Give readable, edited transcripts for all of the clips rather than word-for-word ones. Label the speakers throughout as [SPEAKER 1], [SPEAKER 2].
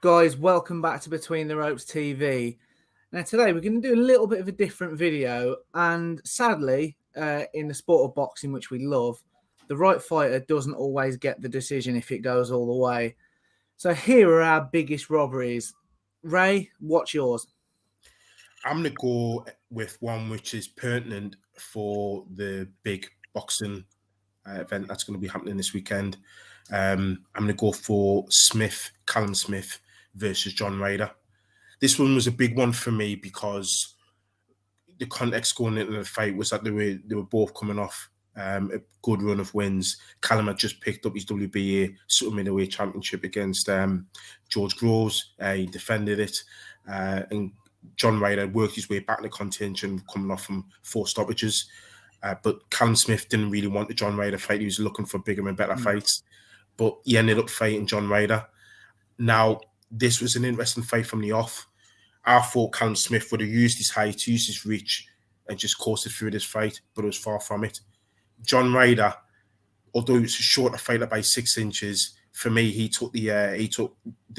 [SPEAKER 1] Guys, welcome back to Between the Ropes TV. Now, today we're going to do a little bit of a different video, and sadly, in the sport of boxing, which we love, the right fighter doesn't always get the decision if it goes all the way. So here are our biggest robberies. Ray, what's yours?
[SPEAKER 2] I'm going to go with one which is pertinent for the big boxing event that's going to be happening this weekend. I'm going to go for Callum Smith versus John Ryder. This one was a big one for me because the context going into the fight was that they were both coming off a good run of wins. Callum had just picked up his WBA super middleweight championship against George Groves. He defended it, and John Ryder worked his way back in the contention, coming off from 4 stoppages. But Callum Smith didn't really want the John Ryder fight. He was looking for bigger and better fights. But he ended up fighting John Ryder. Now, this was an interesting fight from the off. I thought Callum Smith would have used his height, used his reach, and just coasted through this fight, but it was far from it. John Ryder, although he was a shorter fighter by 6 inches, for me, he took the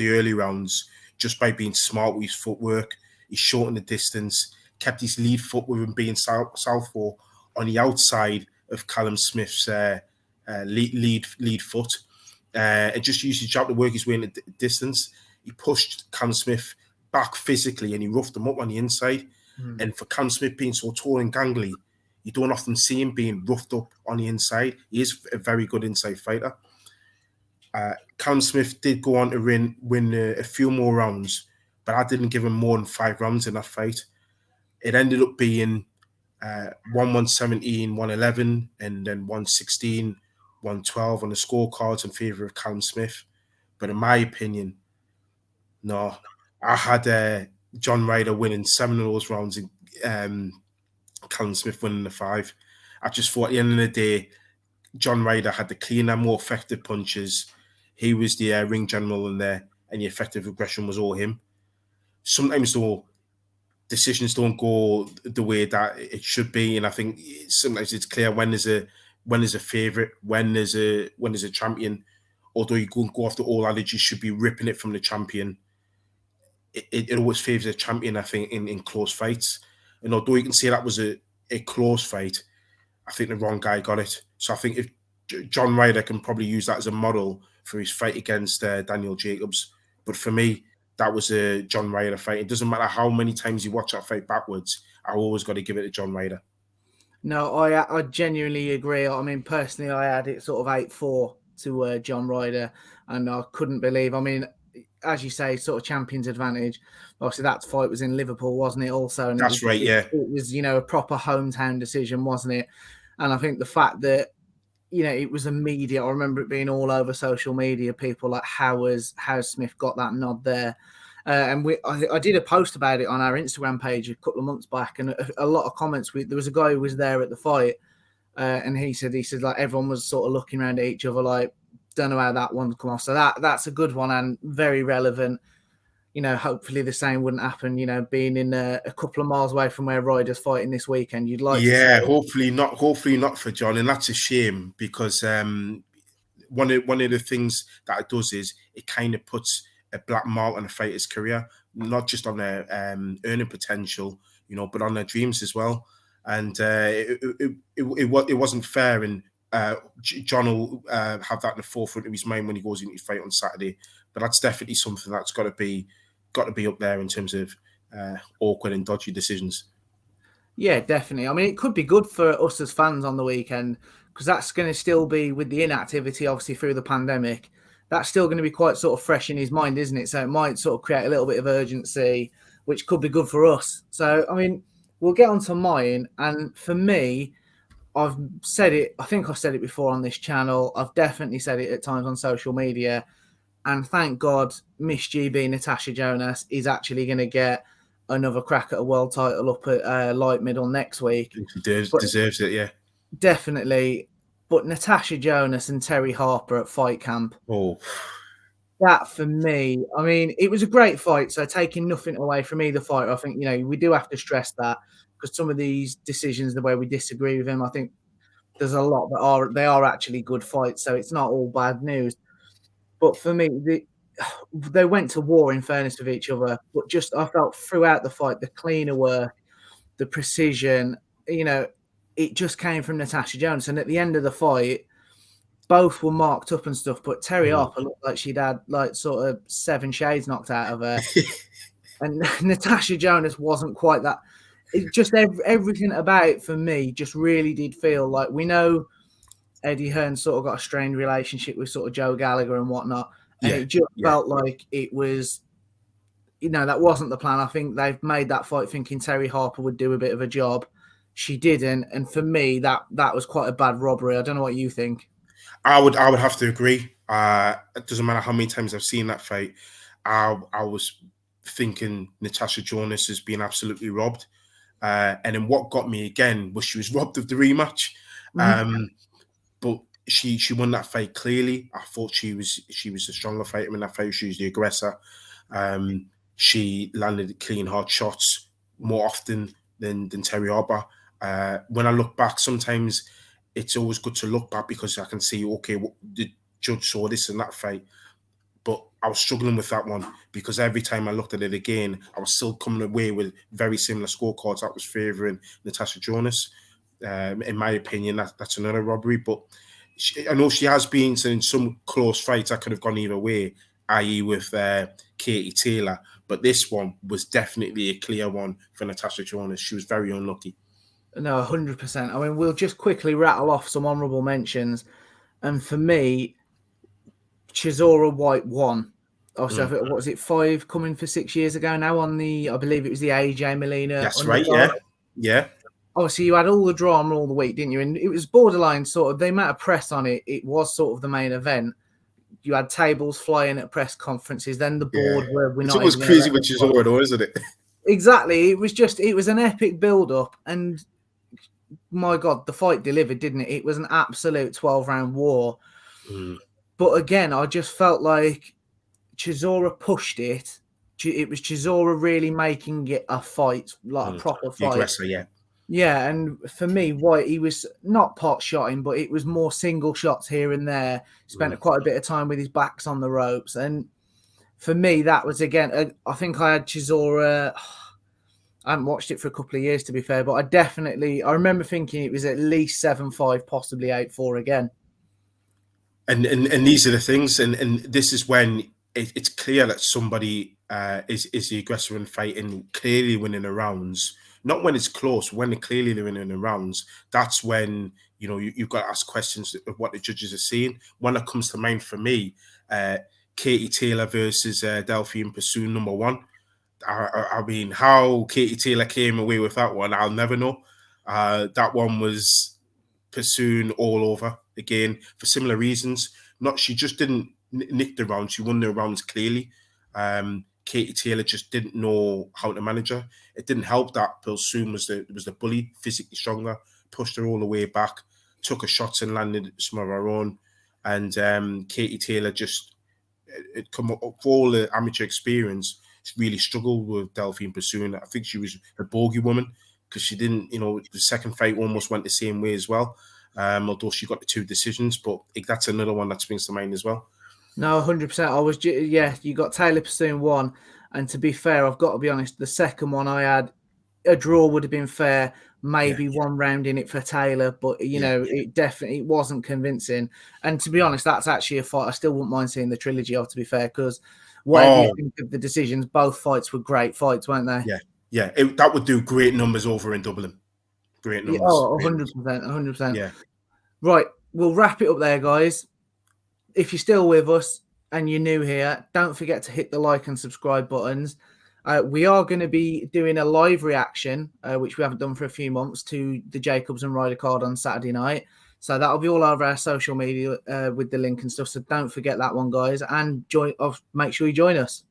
[SPEAKER 2] early rounds just by being smart with his footwork. He shortened the distance, kept his lead foot with him being southpaw on the outside of Callum Smith's lead foot, and just used his jab to work his way in the distance. He pushed Callum Smith back physically and he roughed him up on the inside. And for Callum Smith being so tall and gangly, you don't often see him being roughed up on the inside. He is a very good inside fighter. Callum Smith did go on to win a few more rounds, but I didn't give him more than 5 rounds in that fight. It ended up being 1-1-17, 1-11, and then 1-16, 1-12 on the scorecards in favour of Callum Smith. But in my opinion, no. I had John Ryder winning 7 of those rounds and Callum Smith winning the 5. I just thought at the end of the day, John Ryder had the cleaner, more effective punches. He was the ring general in there, and the effective aggression was all him. Sometimes, though, decisions don't go the way that it should be, and I think sometimes it's clear when there's a favourite, when there's a champion. Although you go after all adage, you should be ripping it from the champion. It always favours a champion, I think, in close fights. And although you can say that was a close fight, I think the wrong guy got it. So I think if John Ryder can probably use that as a model for his fight against Daniel Jacobs. But for me, that was a John Ryder fight. It doesn't matter how many times you watch that fight backwards, I always got to give it to John Ryder.
[SPEAKER 1] No, I genuinely agree. I mean, personally, I had it sort of 8-4 to John Ryder, and I couldn't believe. I mean, as you say, sort of champion's advantage. Obviously, that fight was in Liverpool, wasn't it? Also, and
[SPEAKER 2] That's right. Yeah,
[SPEAKER 1] it was a proper hometown decision, wasn't it? And I think the fact that it was immediate. I remember it being all over social media. People like, how Smith got that nod there? And I did a post about it on our Instagram page a couple of months back, and a lot of comments. There was a guy who was there at the fight, and he said like everyone was sort of looking around at each other like, don't know how that one come off. So that's a good one and very relevant. Hopefully the same wouldn't happen. Being in a couple of miles away from where Ryder's fighting this weekend, you'd like.
[SPEAKER 2] Yeah, to hopefully not for John, and that's a shame because one of the things that it does is it kind of puts a black mark on a fighter's career, not just on their earning potential, but on their dreams as well. And it wasn't fair, and John will have that in the forefront of his mind when he goes into his fight on Saturday. But that's definitely something that's got to be up there in terms of awkward and dodgy decisions.
[SPEAKER 1] Yeah, definitely. I mean, it could be good for us as fans on the weekend because that's going to still be, with the inactivity, obviously, through the pandemic, that's still going to be quite sort of fresh in his mind, isn't it? So it might sort of create a little bit of urgency, which could be good for us. So, I mean, we'll get on to mine. And for me, I've said it, I think I've said it before on this channel. I've definitely said it at times on social media. And thank God, Miss GB, Natasha Jonas, is actually going to get another crack at a world title up at light middle next week.
[SPEAKER 2] She deserves it, yeah.
[SPEAKER 1] Definitely. But Natasha Jonas and Terry Harper at fight camp.
[SPEAKER 2] Oh.
[SPEAKER 1] That, for me, I mean, it was a great fight. So taking nothing away from either fighter, I think, we do have to stress that because some of these decisions, the way we disagree with him, I think there's a lot that they are actually good fights. So it's not all bad news. But for me, they went to war in fairness with each other, but just I felt throughout the fight, the cleaner work, the precision, it just came from Natasha Jonas. And at the end of the fight, both were marked up and stuff, but Terry Harper looked like she'd had like sort of 7 shades knocked out of her. And Natasha Jonas wasn't quite that. It just everything about it for me just really did feel like, we know Eddie Hearn sort of got a strained relationship with sort of Joe Gallagher and whatnot. And it just felt like it was, that wasn't the plan. I think they've made that fight thinking Terry Harper would do a bit of a job. She didn't. And for me, that was quite a bad robbery. I don't know what you think.
[SPEAKER 2] I would have to agree. It doesn't matter how many times I've seen that fight. I was thinking Natasha Jonas has been absolutely robbed. And then what got me again was she was robbed of the rematch. But she won that fight clearly. I thought she was the stronger fighter in that fight. She was the aggressor. She landed clean, hard shots more often than Terry Harper. When I look back, sometimes it's always good to look back because I can see, okay, the judge saw this in that fight. But I was struggling with that one because every time I looked at it again, I was still coming away with very similar scorecards that was favouring Natasha Jonas. In my opinion, that's another robbery. But I know she has been in some close fights that could have gone either way, i.e. with Katie Taylor. But this one was definitely a clear one for Natasha Jonas. She was very unlucky.
[SPEAKER 1] No, 100%. I mean, we'll just quickly rattle off some honourable mentions. And for me, Chisora White won. Also, what was it, 5 coming for 6 years ago now on I believe it was the AJ Molina.
[SPEAKER 2] That's right, yeah.
[SPEAKER 1] Obviously, you had all the drama all the week, didn't you? And it was borderline sort of, the amount of press on it, it was sort of the main event. You had tables flying at press conferences. Then the board we're not.
[SPEAKER 2] It was crazy with Chisora, though, isn't it?
[SPEAKER 1] Exactly. It was an epic build-up. And my God, the fight delivered, didn't it? It was an absolute 12-round war. But again, I just felt like Chisora pushed it. It was Chisora really making it a fight, like a proper fight.
[SPEAKER 2] The aggressor, yeah.
[SPEAKER 1] Yeah, and for me, White, he was not pot shotting, but it was more single shots here and there. Spent quite a bit of time with his backs on the ropes. And for me, that was, again, I think I had Chisora. I haven't watched it for a couple of years, to be fair, but I remember thinking it was at least 7-5, possibly 8-4 again.
[SPEAKER 2] And these are the things, and this is when it's clear that somebody is the aggressor in fighting, clearly winning the rounds. Not when it's close, when they're clearly winning the rounds. That's when you've got to ask questions of what the judges are seeing. One that comes to mind for me, Katie Taylor versus Delphine Persoon, number 1. I mean, how Katie Taylor came away with that one, I'll never know. That one was Persoon all over again for similar reasons. She just didn't nick the round. She won the rounds clearly. Katie Taylor just didn't know how to manage her. It didn't help that Persoon was the bully, physically stronger, pushed her all the way back, took her shots and landed some of her own. And Katie Taylor just, it come up for all the amateur experience, really struggled with Delphine Persoon. I think she was a bogey woman because she didn't, the second fight almost went the same way as well. Although she got the 2 decisions, but that's another one that springs to mind as well.
[SPEAKER 1] No, 100%. You got Taylor Persoon 1. And to be fair, I've got to be honest, the second one I had, a draw would have been fair, maybe 1 round in it for Taylor, but, it definitely wasn't convincing. And to be honest, that's actually a fight I still wouldn't mind seeing the trilogy of, to be fair, because whatever you think of the decisions, both fights were great fights, weren't they?
[SPEAKER 2] Yeah. That would do great numbers over in Dublin. Great numbers.
[SPEAKER 1] 100%.
[SPEAKER 2] Yeah.
[SPEAKER 1] Right, we'll wrap it up there, guys. If you're still with us and you're new here, don't forget to hit the like and subscribe buttons. We are going to be doing a live reaction, which we haven't done for a few months, to the Jacobs and Ryder card on Saturday night. So that'll be all over our social media with the link and stuff. So don't forget that one, guys. And make sure you join us.